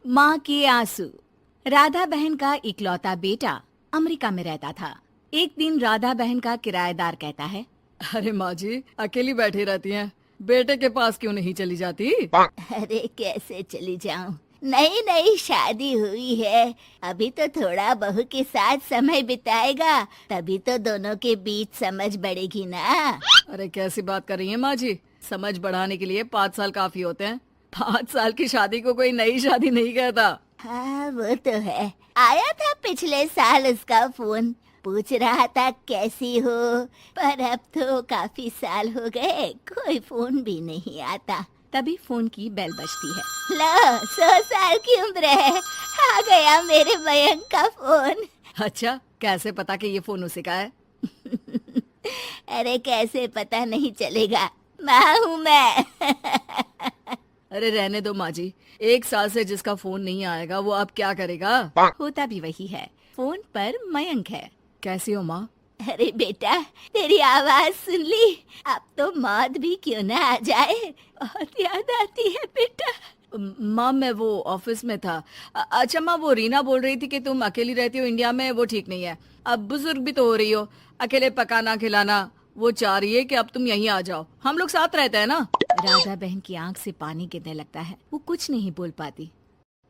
माँ के आंसू। राधा बहन का इकलौता बेटा अमेरिका में रहता था। एक दिन राधा बहन का किराएदार कहता है, अरे माँ जी अकेली बैठी रहती हैं, बेटे के पास क्यों नहीं चली जाती? अरे कैसे चली जाऊं, नई नई शादी हुई है, अभी तो थोड़ा बहू के साथ समय बिताएगा, तभी तो दोनों के बीच समझ बढ़ेगी ना। अरे कैसी बात कर रही हैं माँ जी, समझ बढ़ाने के लिए 5 साल काफी होते हैं। 5 साल की शादी को कोई नई शादी नहीं कहता। हाँ वो तो है, आया था पिछले साल उसका फोन, पूछ रहा था कैसी हो, पर अब तो काफी साल हो गए, कोई फोन भी नहीं आता। तभी फोन की बेल बजती है। लो 100 साल की उम्र है, आ गया मेरे मयंक का फोन। अच्छा कैसे पता कि ये फोन उसी का है? अरे कैसे पता नहीं चलेगा, माँ हूँ मैं। अरे रहने दो माँ जी, 1 साल से जिसका फोन नहीं आएगा वो अब क्या करेगा? होता भी वही है, फोन पर मयंक है। कैसी हो माँ? अरे बेटा तेरी आवाज सुन ली, अब तो मौत भी क्यों ना आ जाए, बहुत याद आती है बेटा। माँ मैं वो ऑफिस में था। अच्छा माँ, वो रीना बोल रही थी कि तुम अकेली रहती हो इंडिया में, वो ठीक नहीं है। अब बुजुर्ग भी तो हो रही हो, अकेले पकाना खिलाना, वो चाह रही है कि अब तुम यहीं आ जाओ, हम लोग साथ रहते हैं ना। राधा बहन की आंख से पानी गिरने लगता है, वो कुछ नहीं बोल पाती।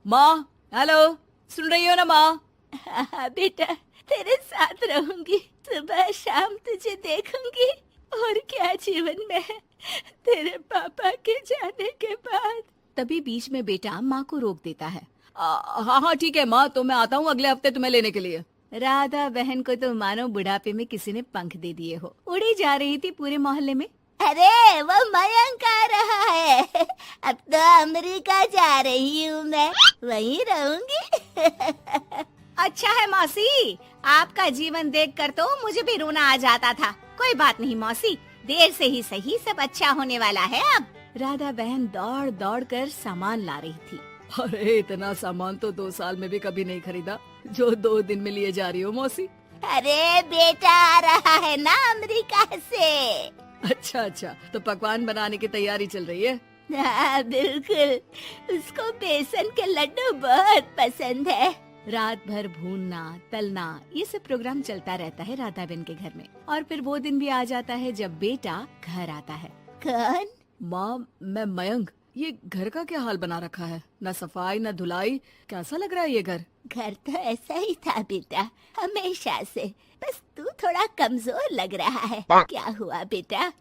माँ हेलो, सुन रही हो ना माँ? हाँ बेटा तेरे साथ रहूंगी, सुबह शाम तुझे देखूंगी, और क्या जीवन में है तेरे पापा के जाने के बाद। तभी बीच में बेटा माँ को रोक देता है। हाँ हाँ ठीक है माँ, तो मैं आता हूँ अगले हफ्ते तुम्हें लेने के लिए। राधा बहन को तो मानो बुढ़ापे में किसी ने पंख दे दिए हो, उड़ी जा रही थी पूरे मोहल्ले में। अरे वो मयंक आ रहा है, अब तो अमेरिका जा रही हूँ मैं, वहीं रहूंगी। अच्छा है मौसी, आपका जीवन देखकर तो मुझे भी रोना आ जाता था। कोई बात नहीं मौसी, देर से ही सही, सब अच्छा होने वाला है अब। राधा बहन दौड़ दौड़ कर सामान ला रही थी। अरे इतना सामान तो 2 साल में भी कभी नहीं खरीदा जो 2 दिन में लिए जा रही हो मौसी। अरे बेटा आ रहा है ना अमेरिका से। अच्छा, तो पकवान बनाने की तैयारी चल रही है? हाँ बिल्कुल, उसको बेसन के लड्डू बहुत पसंद है। रात भर भूनना तलना ये सब प्रोग्राम चलता रहता है राधा बहन के घर में। और फिर वो दिन भी आ जाता है जब बेटा घर आता है। कौन? माँ मैं मयंक, ये घर का क्या हाल बना रखा है, न सफाई न धुलाई, कैसा लग रहा है ये घर? घर तो ऐसा ही था बेटा, हमेशा से, बस तू थोड़ा कमजोर लग रहा है। क्या हुआ बेटा?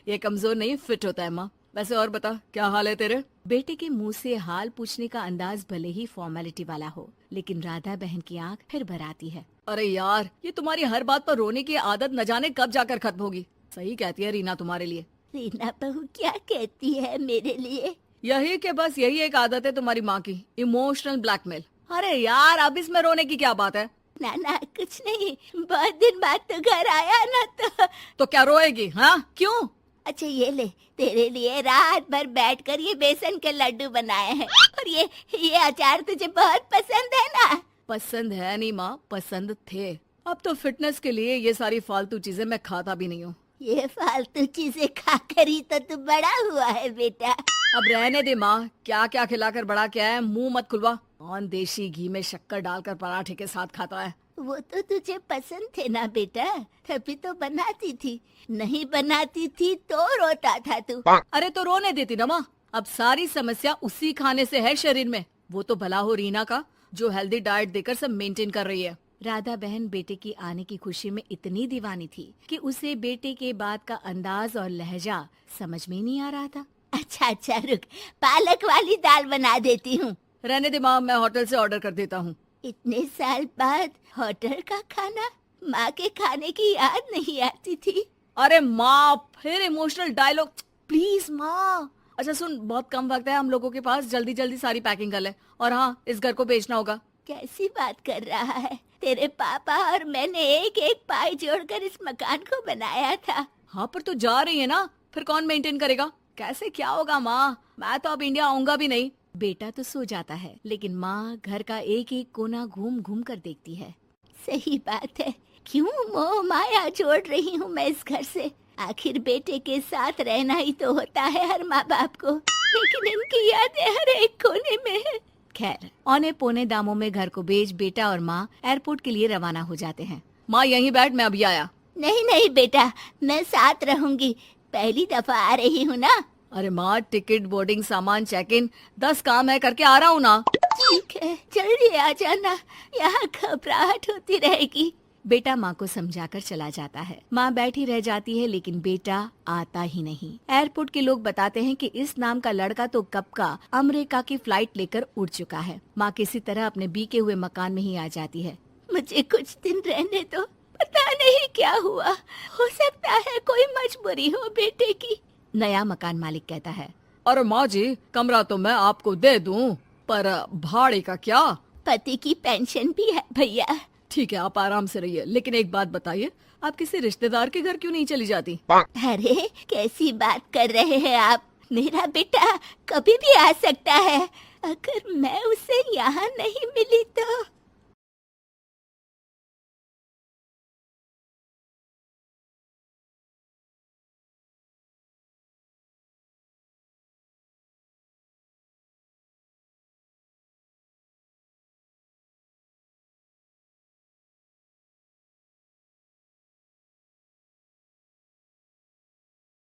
ये कमजोर नहीं फिट होता है माँ। वैसे और बता क्या हाल है तेरे? बेटे के मुंह से हाल पूछने का अंदाज भले ही फॉर्मेलिटी वाला हो, लेकिन राधा बहन की आंख फिर भर आती है। अरे यार ये तुम्हारी हर बात पर रोने की आदत न जाने कब जाकर खत्म होगी। सही कहती है रीना तुम्हारे लिए। रीना बहू क्या कहती है मेरे लिए? यही के बस यही एक आदत है तुम्हारी माँ की, इमोशनल ब्लैकमेल। अरे यार अब इसमें रोने की क्या बात है? ना कुछ नहीं, बहुत दिन बाद तो घर आया ना तो क्या रोएगी? हाँ क्यों? अच्छा ये ले, तेरे लिए रात भर बैठकर ये बेसन के लड्डू बनाए हैं, और ये अचार तुझे बहुत पसंद है ना? पसंद है नहीं माँ, पसंद थे। अब तो फिटनेस के लिए ये सारी फालतू चीजें मैं खाता भी नहीं हूँ। ये फालतू चीजें खाकर ही तो तू बड़ा हुआ है बेटा। अब रहने दे माँ, क्या क्या खिलाकर बड़ा किया है, मुंह मत खुलवा। कौन देशी घी में शक्कर डालकर पराठे के साथ खाता है? वो तो तुझे पसंद थे ना बेटा, तभी तो बनाती थी, नहीं बनाती थी तो रोता था तू। अरे तो रोने देती ना माँ, अब सारी समस्या उसी खाने से है शरीर में। वो तो भला हो रीना का, जो हेल्दी डाइट देकर सब मेंटेन कर रही है। राधा बहन बेटे की आने की खुशी में इतनी दीवानी थी कि उसे बेटे के बात का अंदाज और लहजा समझ में नहीं आ रहा था। अच्छा रुक, पालक वाली दाल बना देती हूँ। रहने दे माँ, मैं होटल से ऑर्डर कर देता हूँ। इतने साल बाद होटल का खाना, माँ के खाने की याद नहीं आती थी। अरे माँ फिर इमोशनल डायलॉग, प्लीज माँ। अच्छा सुन, बहुत कम वक्त है हम लोगों के पास, जल्दी जल्दी सारी पैकिंग कर ले। और हाँ, इस घर को बेचना होगा। कैसी बात कर रहा है? तेरे पापा और मैंने एक एक पाई जोड़कर इस मकान को बनाया था। हाँ पर तू जा रही है ना, फिर कौन मेंटेन करेगा? कैसे क्या होगा माँ, मैं तो अब इंडिया आऊंगा भी नहीं। बेटा तो सो जाता है, लेकिन माँ घर का एक एक कोना घूम घूम कर देखती है। सही बात है, क्यों मोह माया जोड़ रही हूँ मैं इस घर से? आखिर बेटे के साथ रहना ही तो होता है हर माँ बाप को। लेकिन इनकी यादें हर एक कोने में है। खैर, औने पौने दामों में घर को बेच बेटा और माँ एयरपोर्ट के लिए रवाना हो जाते हैं। माँ यहीं बैठ, मैं अभी आया। नहीं नहीं बेटा, मैं साथ रहूंगी, पहली दफा आ रही हूँ ना। अरे माँ, टिकट, बोर्डिंग, सामान, चेक इन, 10 काम है, करके आ रहा हूँ ना। ठीक है, जल्दी आ जाना, यहाँ घबराहट होती रहेगी। बेटा माँ को समझाकर चला जाता है। माँ बैठी रह जाती है लेकिन बेटा आता ही नहीं। एयरपोर्ट के लोग बताते हैं कि इस नाम का लड़का तो कब का अमेरिका की फ्लाइट लेकर उड़ चुका है। माँ किसी तरह अपने बीके हुए मकान में ही आ जाती है। मुझे कुछ दिन रहने दो, पता नहीं क्या हुआ, हो सकता है कोई मजबूरी हो बेटे की। नया मकान मालिक कहता है। अरे माँ जी, कमरा तो मैं आपको दे दूं, पर भाड़े का क्या? पति की पेंशन भी है भैया। ठीक है, आप आराम से रहिए, लेकिन एक बात बताइए, आप किसी रिश्तेदार के घर क्यों नहीं चली जाती? अरे कैसी बात कर रहे हैं आप, मेरा बेटा कभी भी आ सकता है। अगर मैं उसे यहाँ नहीं मिली तो